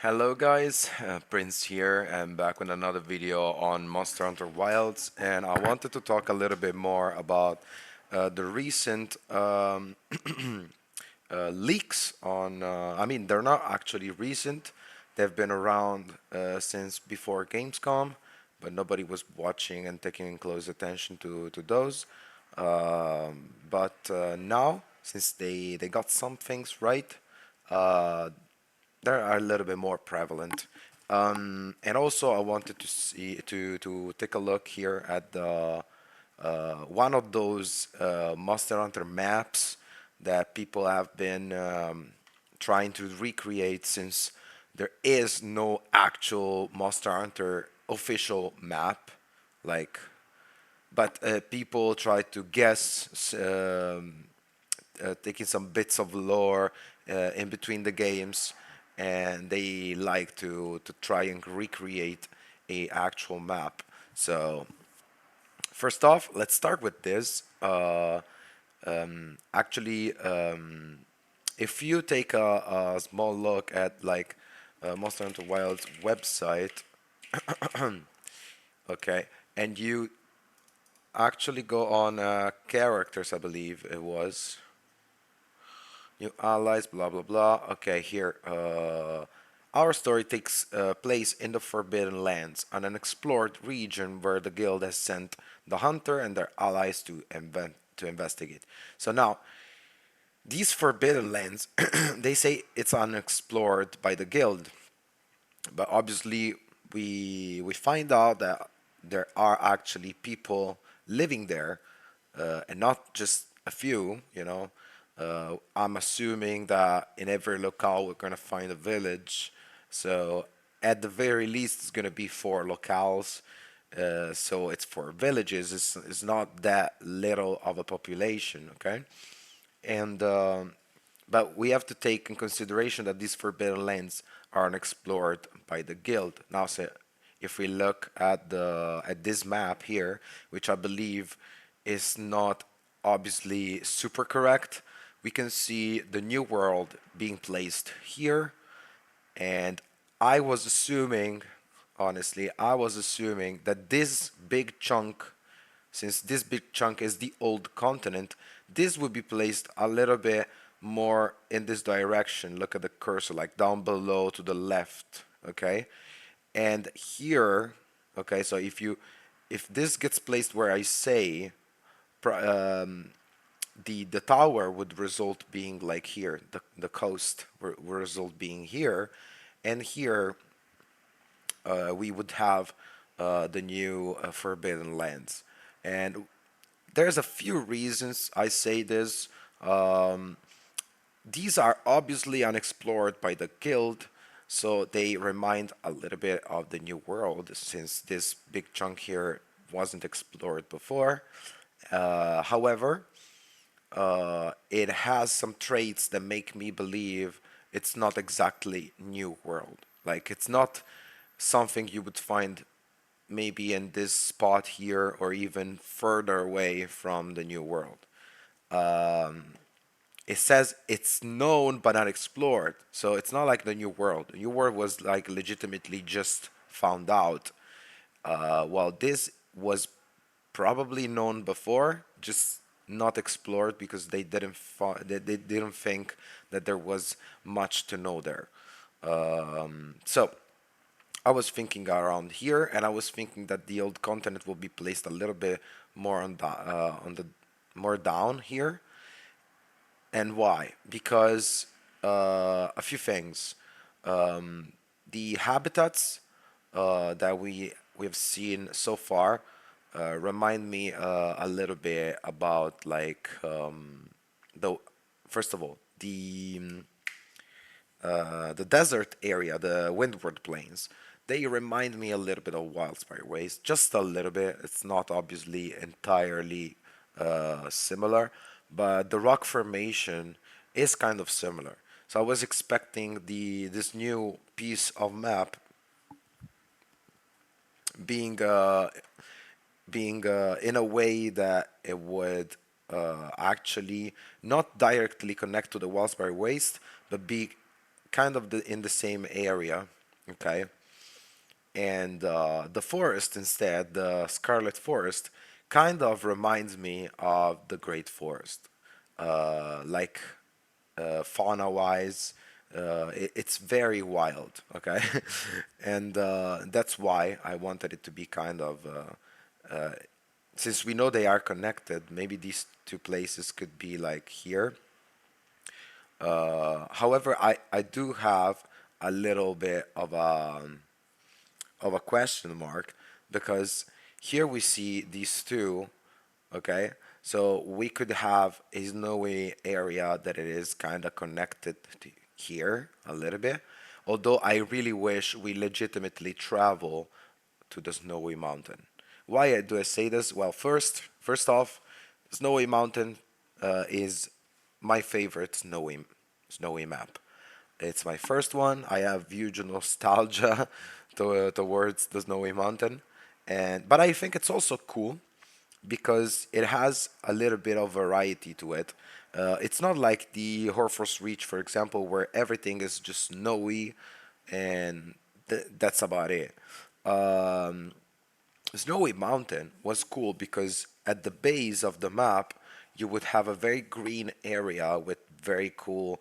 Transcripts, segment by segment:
Hello guys, Prince here. I'm back with another video on Monster Hunter Wilds, and I wanted to talk a little bit more about the recent leaks on. I mean, they're not actually recent. They've been around since before Gamescom, but nobody was watching and taking close attention to those. But now, since they got some things right, uh, they are a little bit more prevalent. And also, I wanted to see to take a look here at the one of those Monster Hunter maps that people have been trying to recreate since there is no actual Monster Hunter official map, like, but people try to guess, taking some bits of lore in between the games, and they like to try and recreate a actual map. So first off, let's start with this. Actually, if you take a small look at like Monster Hunter Wild's website, okay, and you actually go on characters, I believe it was. New allies, blah blah blah. Okay, here. Our story takes place in the Forbidden Lands, an unexplored region where the guild has sent the hunter and their allies to investigate. So now, these Forbidden Lands, they say it's unexplored by the guild, but obviously we find out that there are actually people living there, and not just a few. I'm assuming that in every locale we're gonna find a village. So at the very least, it's gonna be four locales. So it's four villages. It's not that little of a population, okay? And but we have to take in consideration that these forbidden lands are unexplored by the guild. Now, so if we look at the at this map here, which I believe is not obviously super correct, we can see the new world being placed here, and I was assuming, honestly, I was assuming that this big chunk, since this big chunk is the old continent, this would be placed a little bit more in this direction. Look at the cursor, like down below to the left, okay? And here, okay, so if this gets placed where I say, the tower would result being like here, the coast would result being here, and here we would have the new Forbidden Lands. And there's a few reasons I say this. Um, these are obviously unexplored by the guild, so they remind a little bit of the new world since this big chunk here wasn't explored before. However, it has some traits that make me believe it's not exactly new world. Like it's not something you would find maybe in this spot here or even further away from the new world. Um, it says it's known but not explored, so it's not like the new world. The new world was like legitimately just found out, while this was probably known before, just not explored because they didn't think that there was much to know there. So I was thinking around here, and I was thinking that the old continent will be placed a little bit more on the more down here. And why? Because a few things. The habitats that we've seen so far remind me a little bit about like the first of all the desert area, the windward plains. They remind me a little bit of Wildspire Waste, just a little bit. It's not obviously entirely similar, but the rock formation is kind of similar. So I was expecting the this new piece of map being in a way that it would actually not directly connect to the Wellsbury Waste, but be kind of in the same area, okay? And the forest instead, the Scarlet Forest, kind of reminds me of the Great Forest. Like fauna-wise, it's very wild, okay? And that's why I wanted it to be kind of, since we know they are connected, maybe these two places could be like here. However, I do have a little bit of a question mark because here we see these two, okay? So we could have a snowy area that it is kind of connected to here a little bit. Although I really wish we legitimately travel to the snowy mountain. Why do I say this? Well, first off, snowy mountain is my favorite snowy map. It's my first one. I have huge nostalgia towards the snowy mountain, and but I think it's also cool because it has a little bit of variety to it. It's not like the Horfors Reach, for example, where everything is just snowy and that's about it. Um, Snowy Mountain was cool because at the base of the map, you would have a very green area with very cool,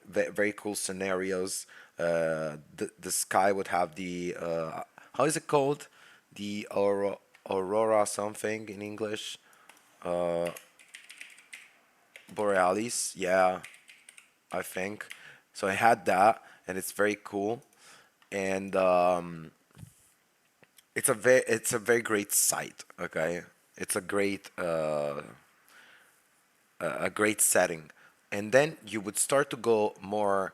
very cool scenarios. The sky would have the how is it called? The aurora something in English. Uh, Borealis, yeah, I think. So I had that, and it's very cool. And it's a very great site. Okay, it's a great setting, and then you would start to go more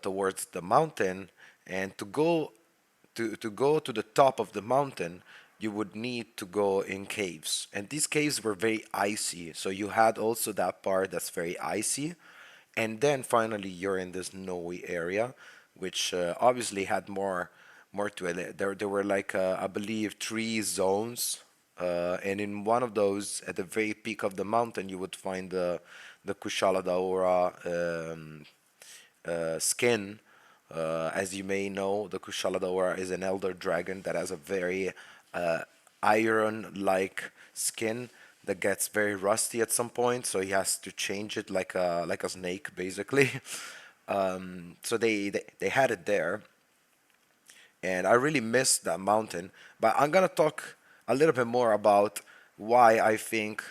towards the mountain, and to go to the top of the mountain, you would need to go in caves, and these caves were very icy. So you had also that part that's very icy, and then finally you're in this snowy area, which obviously had more to it. There were like I believe three zones, and in one of those, at the very peak of the mountain, you would find the Kushala Daora skin. As you may know, the Kushala Daora is an elder dragon that has a very iron-like skin that gets very rusty at some point, so he has to change it like a snake, basically. So they had it there, and I really miss that mountain. But I'm gonna talk a little bit more about why I think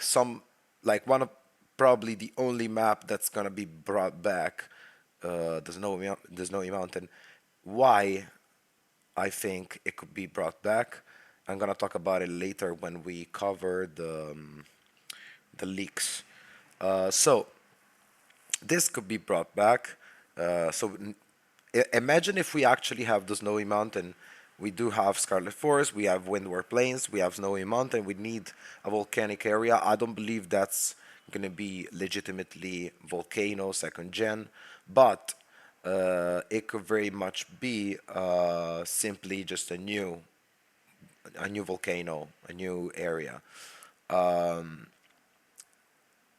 like one of probably the only map that's gonna be brought back, the Snowy Mountain. Why I think it could be brought back. I'm gonna talk about it later when we cover the leaks. So this could be brought back. Imagine if we actually have the Snowy Mountain. We do have Scarlet Forest, we have Windward Plains, we have Snowy Mountain. We need a volcanic area. I don't believe that's going to be legitimately volcano second gen, but it could very much be simply just a new volcano, a new area. Um,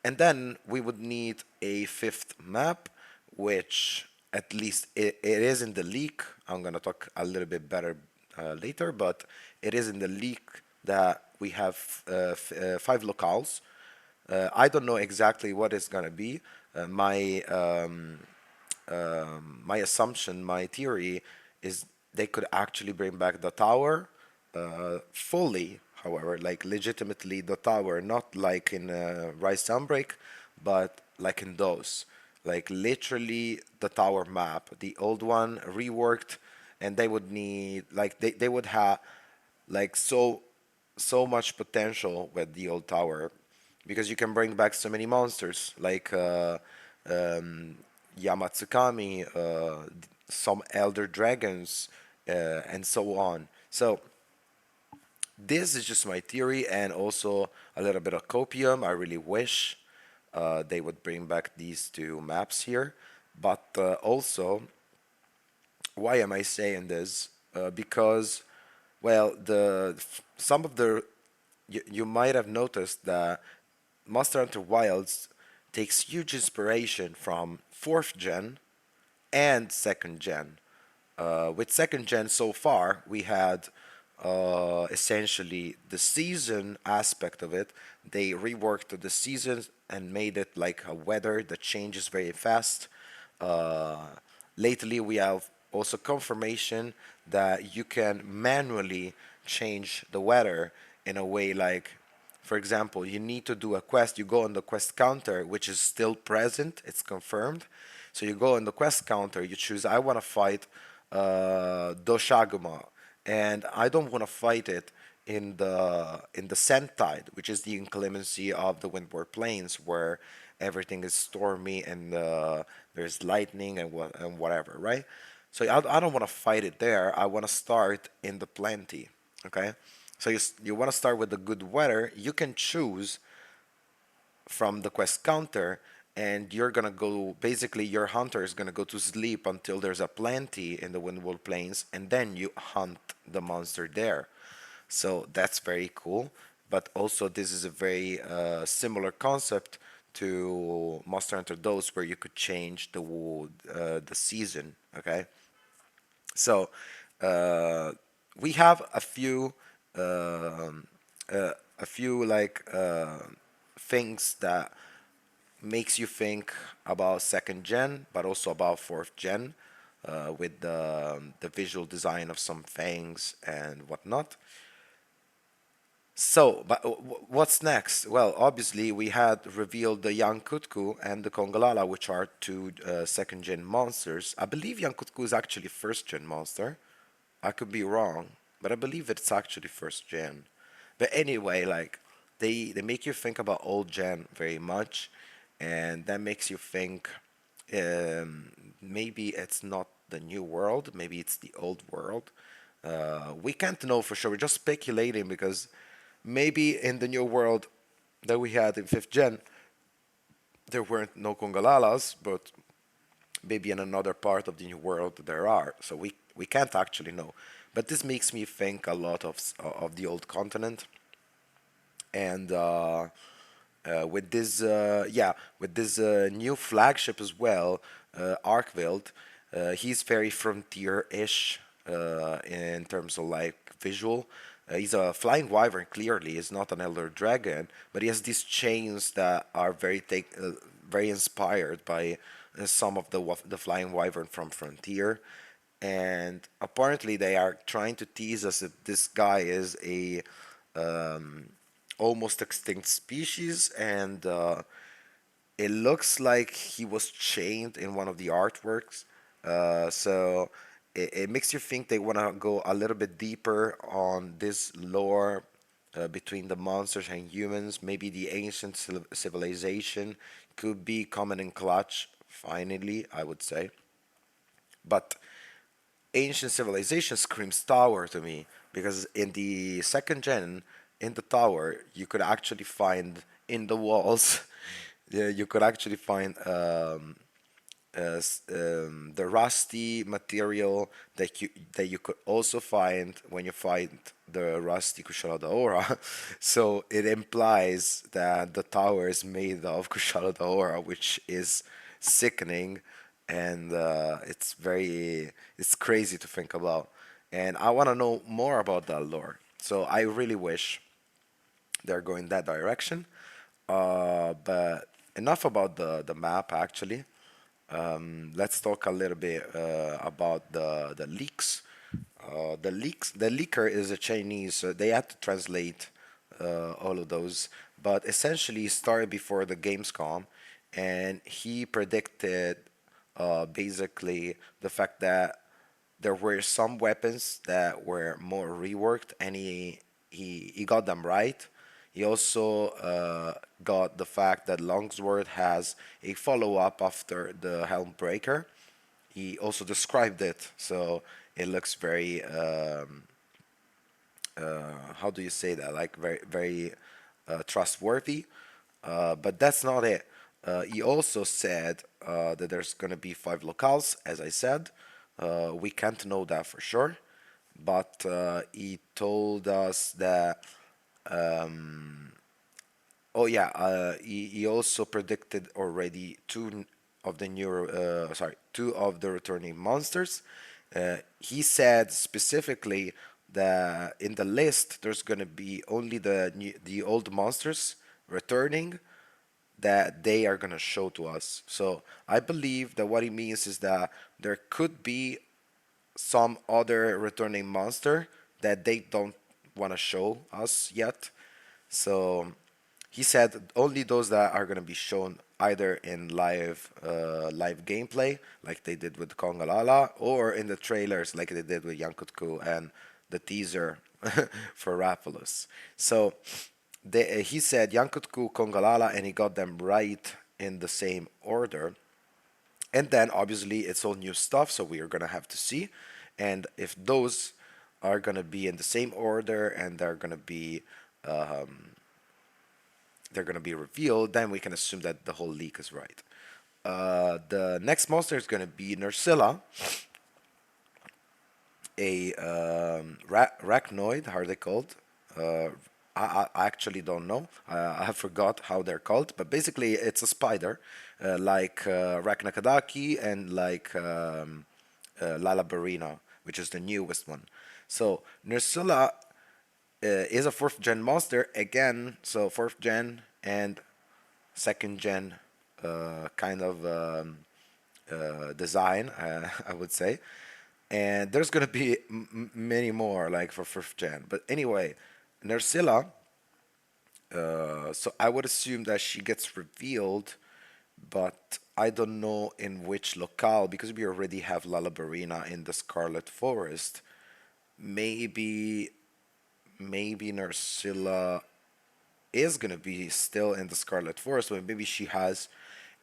and then we would need a fifth map, which at least it is in the leak. I'm going to talk a little bit better later, but it is in the leak that we have five locales. I don't know exactly what it's going to be. My assumption, my theory is they could actually bring back the tower fully, however, like legitimately the tower, not like in Rise Sunbreak, but like in those. Like literally the tower map, the old one reworked, and they would need like they would have like so much potential with the old tower because you can bring back so many monsters like um, Yamatsukami, some elder dragons, and so on. So this is just my theory and also a little bit of copium. I really wish they would bring back these two maps here. But also, why am I saying this? Because, well, some of the you might have noticed that Monster Hunter Wilds takes huge inspiration from fourth gen and second gen. With second gen so far, we had essentially the season aspect of it. They reworked the seasons and made it like a weather that changes very fast. Uh, Lately, we have also confirmation that you can manually change the weather in a way like, for example, you need to do a quest, you go on the quest counter, which is still present, it's confirmed. So you go on the quest counter, you choose, I want to fight Doshaguma, and I don't want to fight it in the Sand Tide, which is the inclemency of the Windward Plains, where everything is stormy and there's lightning and whatever, right? So I don't want to fight it there. I want to start in the plenty, okay? So you want to start with the good weather. You can choose from the quest counter, and you're gonna go, basically your hunter is gonna go to sleep until there's a plenty in the Windwall Plains, and then you hunt the monster there. So that's very cool. But also this is a very similar concept to Monster Hunter Dose, where you could change the season. Okay, so uh, we have um, a few like things that makes you think about second gen, but also about fourth gen, with the visual design of some things and whatnot. So, but what's next? Well, obviously we had revealed the young Kutku and the Kongalala, which are two second gen monsters. I believe young Kutku is actually first gen monster. I could be wrong, but I believe it's actually first gen. But anyway, like they make you think about old gen very much, and that makes you think maybe it's not the new world, maybe it's the old world. We can't know for sure. We're just speculating because maybe in the new world that we had in fifth gen, there weren't no Kongalalas, but maybe in another part of the new world there are. So we can't actually know. But this makes me think a lot of the old continent, and with this new flagship as well, Arkveld, he's very frontier-ish in terms of like visual. He's a flying wyvern. Clearly, he's not an elder dragon, but he has these chains that are very inspired by some of the flying wyvern from Frontier. And apparently, they are trying to tease us if this guy is a um, almost extinct species, and it looks like he was chained in one of the artworks. So it makes you think they want to go a little bit deeper on this lore between the monsters and humans. Maybe the ancient civilization could be coming in clutch, finally, I would say. But ancient civilization screams tower to me, because in the second gen, in the tower, you could actually find in the walls, yeah, you could actually find the rusty material that you could also find when you find the rusty Kushala Daora. So it implies that the tower is made of Kushala Daora, which is sickening, and it's crazy to think about. And I want to know more about that lore. So I really wish they're going that direction. But enough about the map actually. Let's talk a little bit about the leaks. The leaker is a Chinese. So they had to translate all of those, but essentially he started before the Gamescom, and he predicted basically the fact that there were some weapons that were more reworked, and he got them right. He also got the fact that Longsword has a follow up after the Helm Breaker. He also described it, so it looks very how do you say that? Like very trustworthy. But that's not it. He also said that there's gonna be 5 locales, as I said. We can't know that for sure, but he told us that Oh yeah, he also predicted already of the new sorry, two of the returning monsters. He said specifically that in the list there's gonna be only the old monsters returning that they are gonna show to us. So I believe that what he means is that there could be some other returning monster that they don't want to show us yet. So he said only those that are going to be shown either in live gameplay, like they did with Kongalala, or in the trailers, like they did with Yankutku and the teaser for Rapalus. So he said Yankutku, Kongalala, and he got them right in the same order. And then obviously it's all new stuff, so we are gonna have to see. And if those are gonna be in the same order and um, they're gonna be revealed, then we can assume that the whole leak is right. The next monster is gonna be Nursilla, a arachnoid. How are they called? Uh, I actually don't know. I forgot how they're called, but basically it's a spider, like Arachnakadaki and like Lalabarina, which is the newest one. So Nursilla is a fourth gen monster again. So fourth gen and second gen kind of design, I would say. And there's gonna be many more like for fifth gen. But anyway, Nursilla. So I would assume that she gets revealed, but I don't know in which locale because we already have Lalabarina in the Scarlet Forest. Maybe maybe Nursilla is gonna be still in the Scarlet Forest, but maybe she has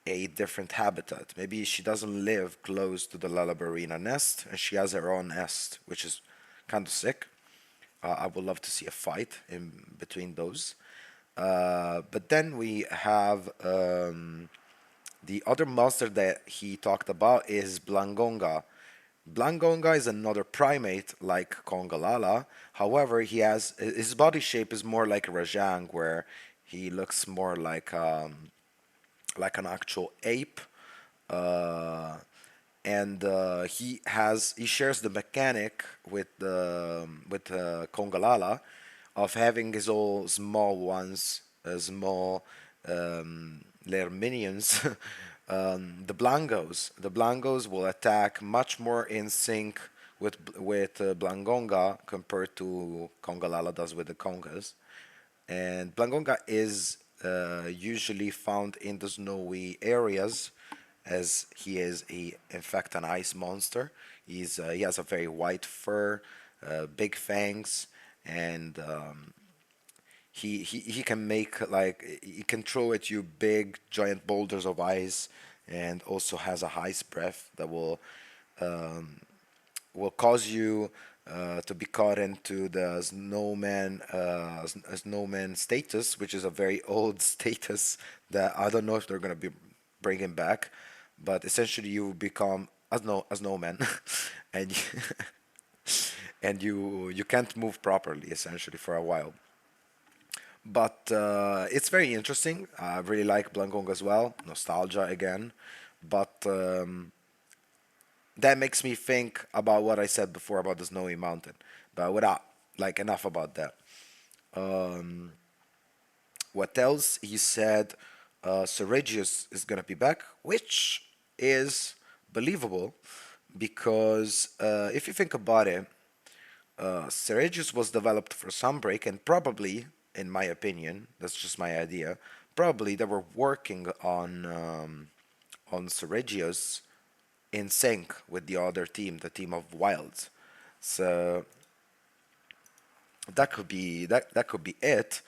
a different habitat. Maybe she doesn't live close to the Lalabarina nest, and she has her own nest, which is kind of sick. I would love to see a fight in between those. But then we have the other monster that he talked about is Blangonga. Blangonga is another primate like Kongalala. However, he has his body shape is more like Rajang, where he looks more like an actual ape. Uh, and he shares the mechanic with Kongalala of having his all small ones, small their minions. The Blangos. The Blangos will attack much more in sync with Blangonga compared to Kongalala does with the Kongas. And Blangonga is usually found in the snowy areas, as he is in fact an ice monster. He has a very white fur, big fangs, and he can make like he can throw at you big giant boulders of ice, and also has a ice breath that um, will cause you to be caught into the snowman status, which is a very old status that I don't know if they're gonna be bringing back, but essentially you become a snowman, and and you can't move properly essentially for a while. But it's very interesting. I really like Blancong as well. Nostalgia again, but that makes me think about what I said before about the snowy mountain. But without like enough about that. Um, what else? He said Seregius is gonna be back, which is believable because if you think about it, Seregius was developed for Sunbreak, and probably, in my opinion, that's just my idea. Probably they were working on Seregius in sync with the other team, the team of Wilds. So that could be it,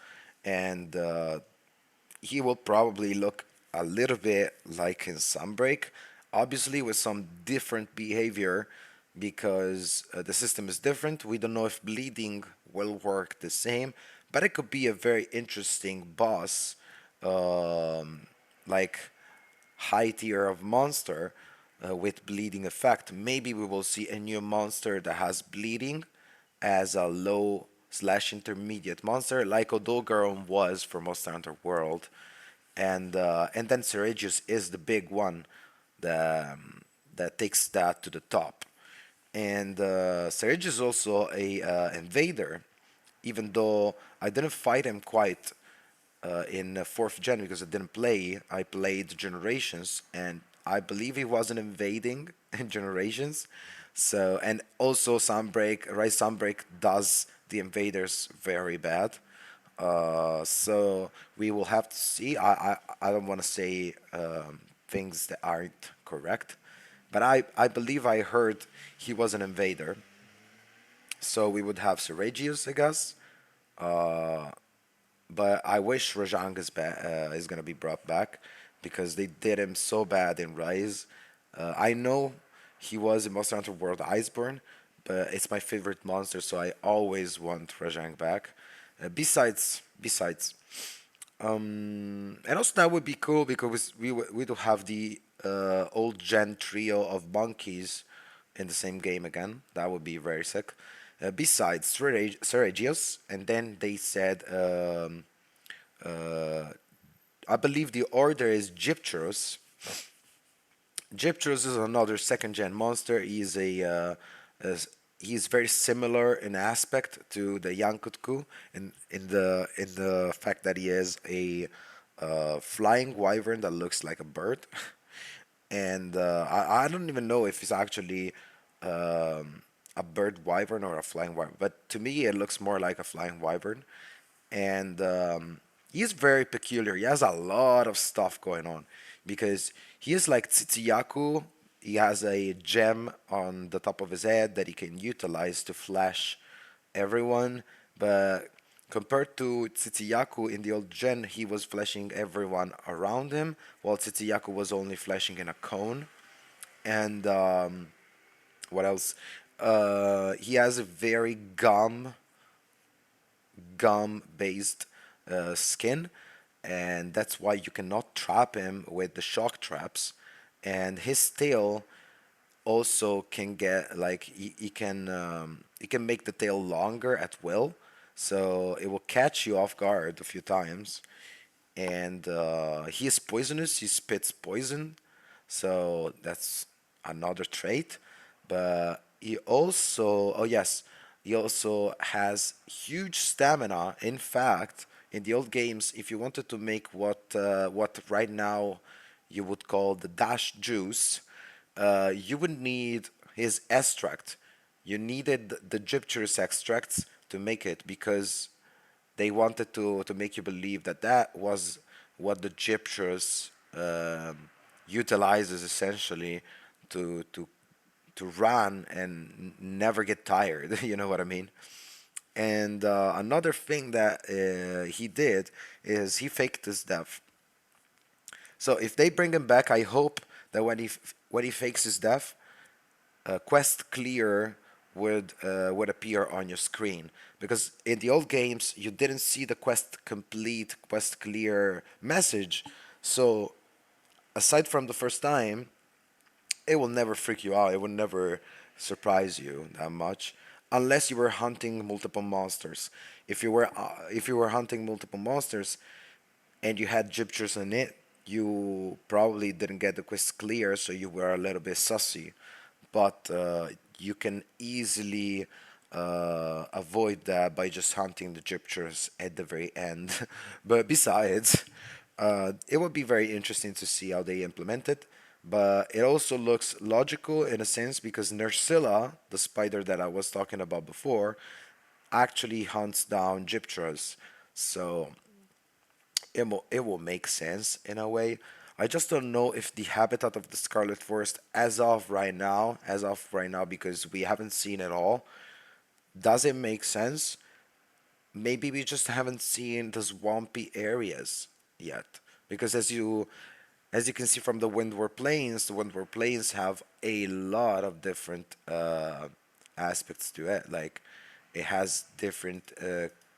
and he will probably look a little bit like in Sunbreak, obviously with some different behavior because the system is different. We don't know if bleeding will work the same, but it could be a very interesting boss, um, like high tier of monster with bleeding effect. Maybe we will see a new monster that has bleeding as a low. slash intermediate monster, like Odolgaron was for Monster Hunter World, and then Seregius is the big one that takes that to the top. And Seregius is also a invader, even though I didn't fight him quite in fourth gen because I didn't play. I played Generations, and I believe he wasn't invading in Generations. So and also Sunbreak, right? Sunbreak does the invaders very bad. So we will have to see. I don't want to say things that aren't correct, but I believe I heard he was an invader. So we would have Seragius, I guess. Uh, but I wish Rajang is gonna be brought back because they did him so bad in Rise. I know he was in Monster Hunter World Iceborne, but it's my favorite monster, so I always want Rajang back. Besides, and also that would be cool because we do have the old gen trio of monkeys in the same game again. That would be very sick. Besides Seragios, and then they said uh, I believe the order is Gyptros. Gyptros is another second gen monster. Is- he's very similar in aspect to the Yankutku in the fact that he is a flying wyvern that looks like a bird, and I don't even know if he's actually a bird wyvern or a flying wyvern, but to me it looks more like a flying wyvern, and he's very peculiar. He has a lot of stuff going on because he is like Tsitsiyaku. He has a gem on the top of his head that he can utilize to flash everyone. But compared to Tsitsiyaku in the old gen, he was flashing everyone around him, while Tsitsiyaku was only flashing in a cone. And what else? He has a very gum based skin, and that's why you cannot trap him with the shock traps. And his tail also can get like he can make the tail longer at will, so it will catch you off guard a few times. And he is poisonous. He spits poison, so that's another trait. But he also, oh yes, he also has huge stamina. In fact, in the old games, if you wanted to make what right now you would call the dash juice, you would need his extract. You needed the gyptyrus extracts to make it because they wanted to make you believe that that was what the gyptyrus utilizes essentially to to run and never get tired. You know what I mean? And another thing that he did is he faked his death. So if they bring him back, I hope that when he fakes his death, quest clear would appear on your screen, because in the old games you didn't see the quest complete, quest clear message. So aside from the first time, it will never freak you out. It will never surprise you that much, unless you were hunting multiple monsters. If you were hunting multiple monsters and you had gypters in it, you probably didn't get the quest clear, so you were a little bit sussy. But you can easily avoid that by just hunting the gypters at the very end. But besides, it would be very interesting to see how they implement it. But it also looks logical in a sense because Nerscylla, the spider that I was talking about before, actually hunts down gypters. So it will make sense in a way. I just don't know if the habitat of the Scarlet Forest, as of right now, because we haven't seen it all, does it make sense? Maybe we just haven't seen the swampy areas yet. Because as you can see from the Windward Plains have a lot of different aspects to it. Like it has different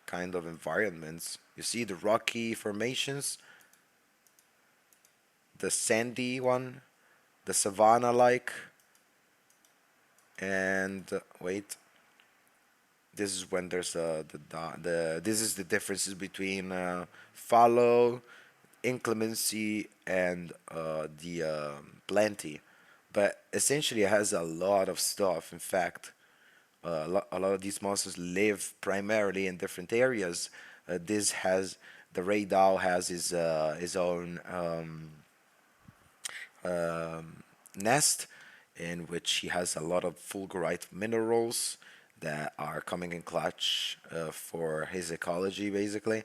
kind of environments. You see the rocky formations, the sandy one, the savanna like, and wait, This is when there's this is the differences between follow, inclemency, and the plenty. But essentially, it has a lot of stuff. In fact, a lot of these monsters live primarily in different areas. This has the Raydal has his own nest, in which he has a lot of fulgurite minerals that are coming in clutch for his ecology, basically.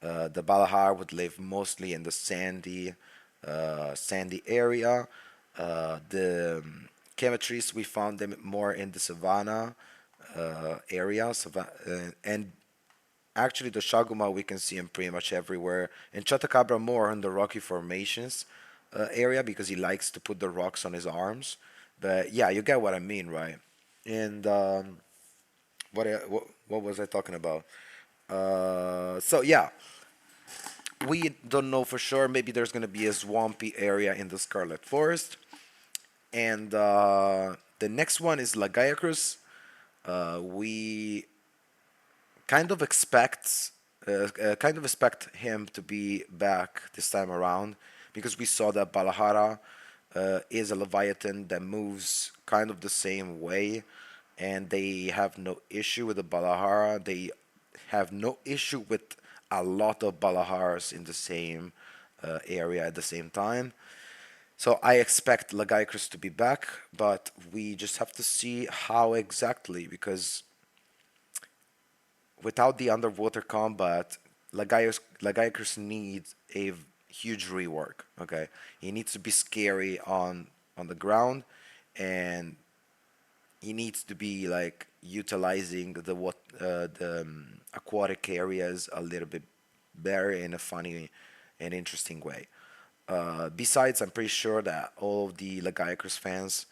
The Balahar would live mostly in the sandy area. The Chemetries, we found them more in the savanna area, and actually the Shaguma we can see him pretty much everywhere. In Chotacabra more in the rocky formations area because he likes to put the rocks on his arms. But yeah, you get what I mean, right? And what was I talking about? So yeah, we don't know for sure. Maybe there's gonna be a swampy area in the Scarlet Forest, and the next one is Lagayacruz. We kind of expect him to be back this time around because we saw that Balahara is a Leviathan that moves kind of the same way, and they have no issue with the Balahara. They have no issue with a lot of Balaharas in the same area at the same time. So I expect Lagaicrus to be back, but we just have to see how exactly because without the underwater combat, Lagaicrus needs a huge rework. Okay, he needs to be scary on the ground, and he needs to be like utilizing the aquatic areas a little bit better in a funny and interesting way. Besides, I'm pretty sure that all of the Lagaicrus fans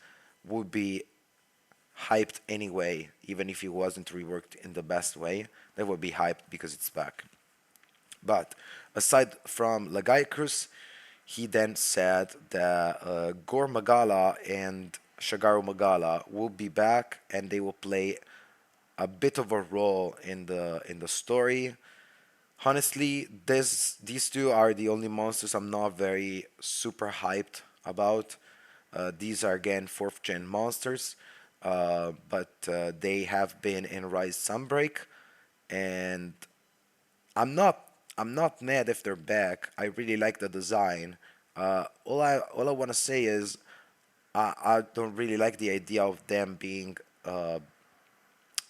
would be hyped anyway, even if it wasn't reworked in the best way. They would be hyped because it's back. But aside from Lagaicrus, he then said that Gor Magala and Shagaru Magala will be back and they will play a bit of a role in the story. Honestly, these two are the only monsters I'm not very super hyped about. These are again fourth gen monsters, but they have been in Rise Sunbreak, and I'm not I'm not mad if they're back. I really like the design. All I want to say is I don't really like the idea of them being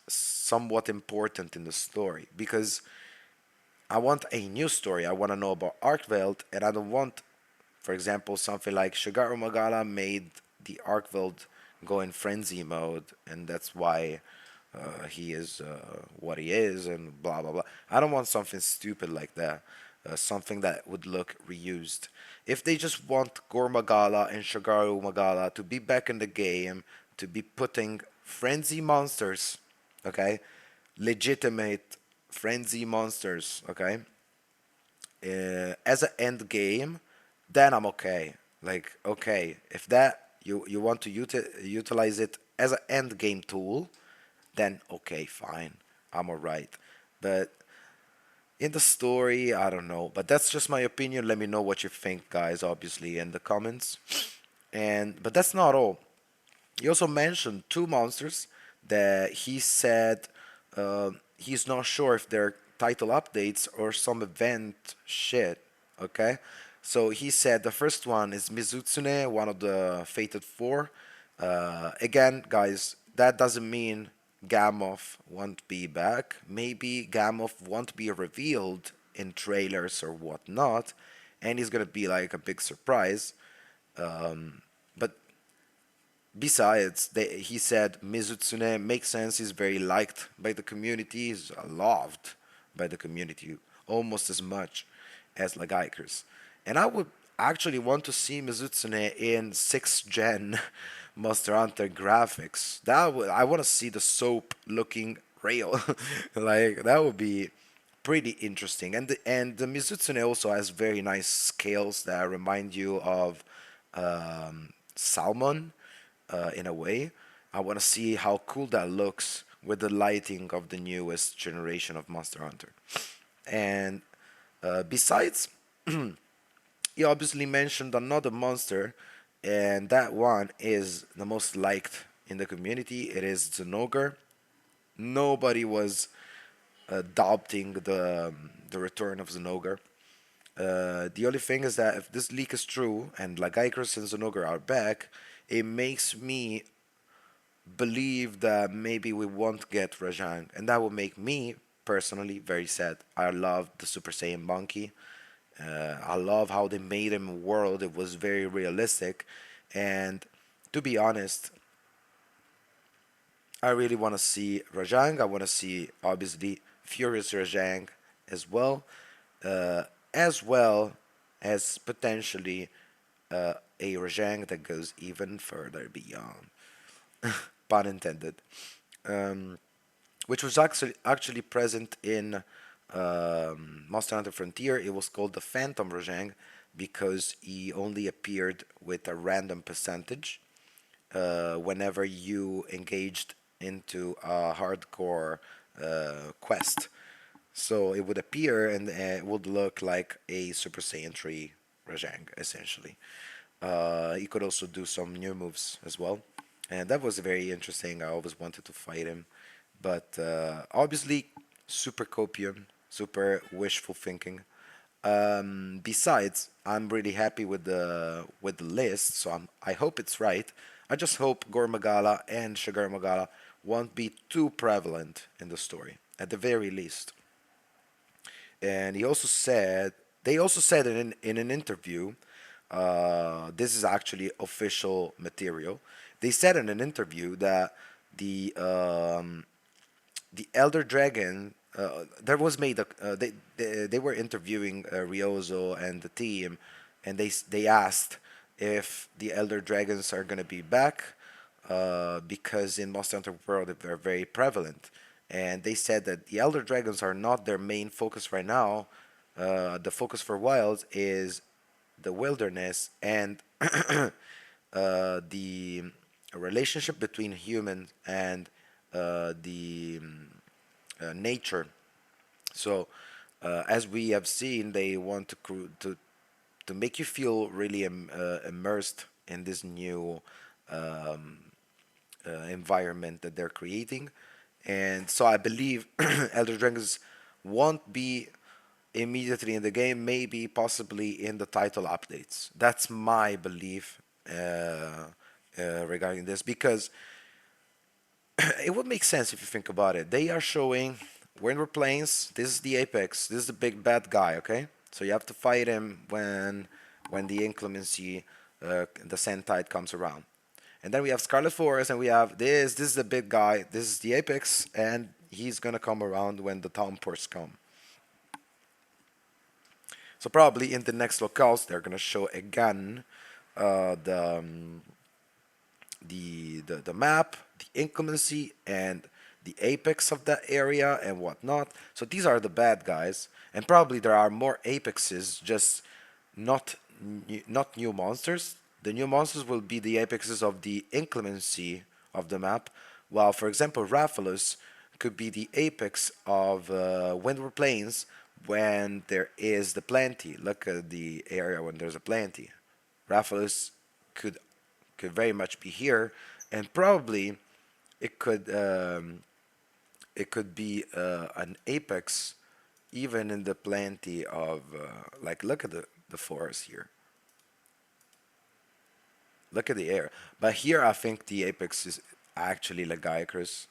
somewhat important in the story because I want a new story. I want to know about Arkveld, and I don't want, for example, something like Shigaru Magala made the Arkveld go in frenzy mode, and that's why he is what he is, and blah blah blah. I don't want something stupid like that. Something that would look reused. If they just want Gor Magala and Shigaru Magala to be back in the game, to be putting frenzy monsters, okay, legitimate frenzy monsters, okay, as an end game, then I'm okay. Like, okay, if that you want to utilize it as an end game tool, then okay, fine, I'm alright. But in the story, I don't know. But that's just my opinion. Let me know what you think, guys, obviously, in the comments. And but that's not all. He also mentioned two monsters that he said he's not sure if they're title updates or some event shit. Okay, so he said the first one is Mizutsune, one of the Fated Four. Again, guys, that doesn't mean Gamoth won't be back. Maybe Gamoth won't be revealed in trailers or whatnot, and he's gonna be like a big surprise. But besides, he said Mizutsune makes sense. He's very liked by the community. He's loved by the community almost as much as Lagaikers. And I would actually want to see Mizutsune in 6th gen Monster Hunter graphics. I want to see the soap looking real. Like that would be pretty interesting. And the Mizutsune also has very nice scales that remind you of salmon in a way. I want to see how cool that looks with the lighting of the newest generation of Monster Hunter. And besides, he obviously mentioned another monster, and that one is the most liked in the community. It is Zenogre. Nobody was doubting the return of Zenogre. The only thing is that if this leak is true and Lagicrus and Zenogre are back, it makes me believe that maybe we won't get Rajang, and that would make me personally very sad. I love the Super Saiyan monkey. I love how they made him a world. It was very realistic, and to be honest, I really want to see Rajang. I want to see obviously Furious Rajang as well, uh, as well as potentially a Rajang that goes even further beyond, pun intended, um, which was actually present in Monster Hunter Frontier. It was called the Phantom Rajang because he only appeared with a random percentage whenever you engaged into a hardcore quest. So it would appear and it would look like a Super Saiyan 3 Rajang, essentially. He could also do some new moves as well. And that was very interesting. I always wanted to fight him. But obviously, super copium, super wishful thinking. Besides, I'm really happy with the list, so I hope it's right. I just hope Gormagala and Shagar Magala won't be too prevalent in the story, at the very least. And they also said in an interview, this is actually official material. They said in an interview that the um, the Elder Dragon. There was made a, they were interviewing Ryozo and the team, and they asked if the Elder Dragons are gonna be back, because in Monster Hunter World they're very prevalent, and they said that the Elder Dragons are not their main focus right now. The focus for Wilds is the wilderness and the relationship between humans and the nature. So, as we have seen, they want to make you feel really immersed in this new um, environment that they're creating. And so I believe Elder Dragons won't be immediately in the game, maybe possibly in the title updates. That's my belief regarding this because it would make sense if you think about it. They are showing when we're playing, this is the apex, this is the big bad guy, okay? So you have to fight him when the inclemency, the sand tide comes around. And then we have Scarlet Forest, and we have this is the big guy, this is the apex, and he's gonna come around when the downpours come. So probably in the next locales, they're gonna show again the the map, the inclemency, and the apex of that area and whatnot. So these are the bad guys, and probably there are more apexes, just not not new monsters. The new monsters will be the apexes of the inclemency of the map, while for example Raphalus could be the apex of Windward Plains when there is the plenty. Look at the area when there's a plenty. Raphalus could very much be here, and probably it could um, it could be an apex even in the plenty of like look at the forest here. Look at the air. But here I think the apex is actually Lagiacrus.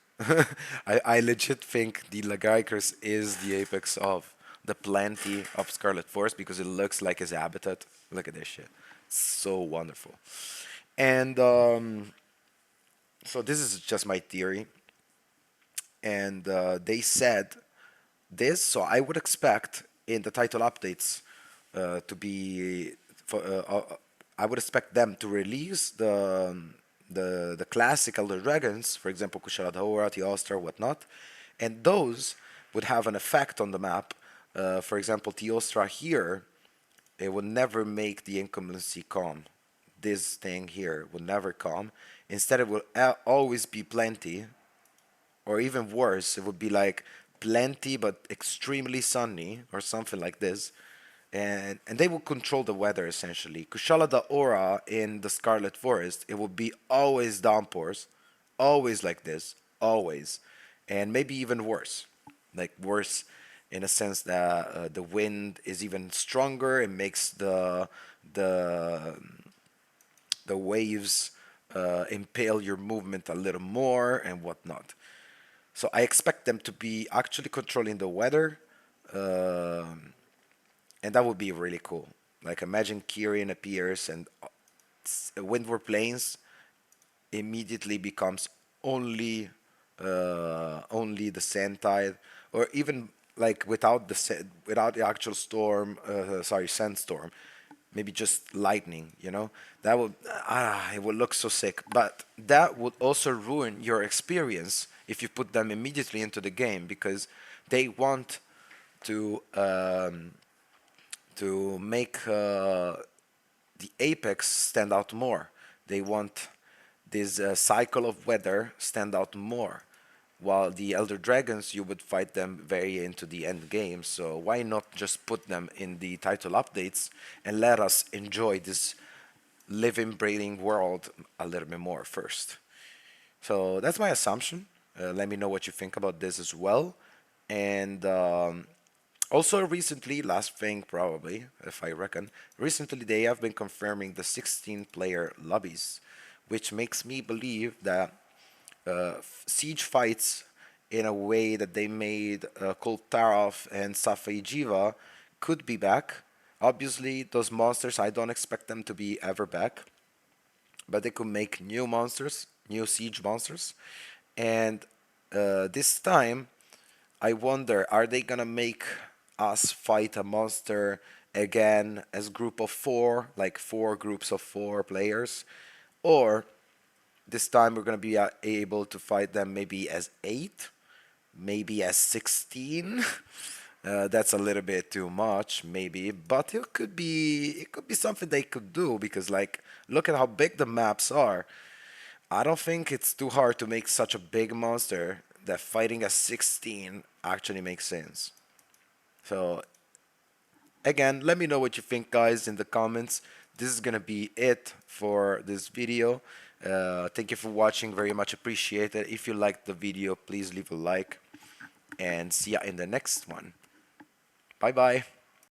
I legit think the Lagiacrus is the apex of the plenty of Scarlet Forest because it looks like his habitat. Look at this shit. It's so wonderful. And so this is just my theory. And they said this, so I would expect in the title updates to be for I would expect them to release the classic Elder Dragons, for example, Kushaladhora, Teostra, whatnot, and those would have an effect on the map. For example, Teostra here, it would never make the incumbency come. This thing here would never come. Instead, it will always be plenty, or even worse, it would be like plenty but extremely sunny or something like this. And they will control the weather essentially. Kushala the Aura in the Scarlet Forest, it will be always downpours, always like this, always, and maybe even worse, like worse in a sense that the wind is even stronger. It makes the the waves impale your movement a little more and whatnot. So I expect them to be actually controlling the weather, um and that would be really cool. Like imagine Kirin appears and Windward Plains immediately becomes only only the sand tide, or even like without the actual storm, sorry, sandstorm, maybe just lightning. That would it would look so sick. But that would also ruin your experience if you put them immediately into the game because they want to make the apex stand out more. They want this cycle of weather stand out more. While the elder dragons, you would fight them very into the end game. So why not just put them in the title updates and let us enjoy this living, breathing world a little bit more first? So that's my assumption. Let me know what you think about this as well. And also, recently, last thing probably, if I reckon, recently they have been confirming the 16-player lobbies, which makes me believe that siege fights in a way that they made Koltarov and Safai Jiva could be back. Obviously, those monsters, I don't expect them to be ever back, but they could make new monsters, new siege monsters. And this time, I wonder, are they gonna make us fight a monster again as group of four, like four groups of four players, or this time we're gonna be able to fight them maybe as eight, maybe as 16. That's a little bit too much, maybe, but it could be something they could do because like look at how big the maps are. I don't think it's too hard to make such a big monster that fighting a 16 actually makes sense. So again, let me know what you think, guys, in the comments. This is gonna be it for this video. Thank you for watching, very much appreciated. If you liked the video, please leave a like and see ya in the next one. Bye bye.